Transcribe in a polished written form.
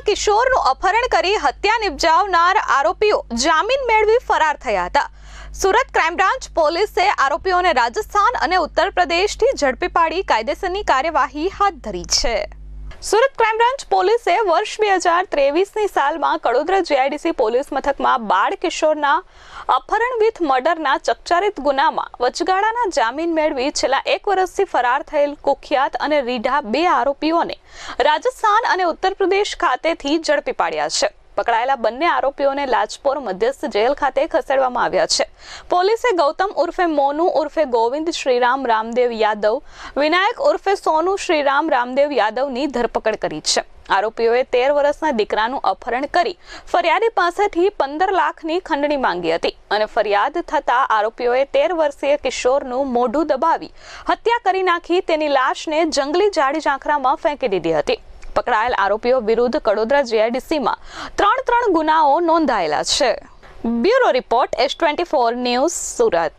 સુરતમાં કિશોરનું અપહરણ કરી હત્યા નિપજાવનાર આરોપીઓ જામીન મેળવી ફરાર થયા હતા। સુરત ક્રાઇમ બ્રાન્ચ પોલીસે આરોપીઓને રાજસ્થાન અને ઉત્તર પ્રદેશથી ઝડપી પાડી કાયદેસરની કાર્યવાહી હાથ ધરી છે। સુરત ક્રાઇમ બ્રાન્ચ પોલીસે વર્ષ 2023ની સાલમાં કડોદરા જીઆઈડીસી પોલીસ મથકમાં બાળ કિશોરના અપહરણ વિથ મર્ડરના ચકચારિત ગુનામાં વચગાળાના જામીન મેળવી છેલ્લા 1 વર્ષથી ફરાર થયેલ કુખ્યાત અને રીઢા 2 આરોપીઓને રાજસ્થાન અને ઉત્તર પ્રદેશ ખાતેથી ઝડપી પાડ્યા છે। પકડાયેલા બંને આરોપીઓને લાજપોર મધ્યસ્થ જેલ ખાતે ખસેડવામાં આવ્યા છે। પોલીસે ગૌતમ ઉર્ફે મોનુ ઉર્ફે ગોવિંદ શ્રીરામ રામદેવ યાદવ, વિનાયક ઉર્ફે સોનુ શ્રીરામ રામદેવ યાદવની ધરપકડ કરી છે। આરોપીઓએ 13 વર્ષના દીકરાનું અપહરણ કરી ફરિયાદી પાસેથી 15 લાખની ખંડણી માંગી હતી અને ફરિયાદ થતા આરોપીઓએ 13 વર્ષીય કિશોરનું મોઢું દબાવી હત્યા કરી નાખી તેની લાશને જંગલી ઝાડી ઝાંખરામાં ફેંકી દીધી હતી। પકડાયેલ આરોપીઓ વિરુદ્ધ કડોદરા જીઆઈડીસીમાં 3 ગુનાઓ નોંધાયેલા છે। Bureau report S24 news Surat.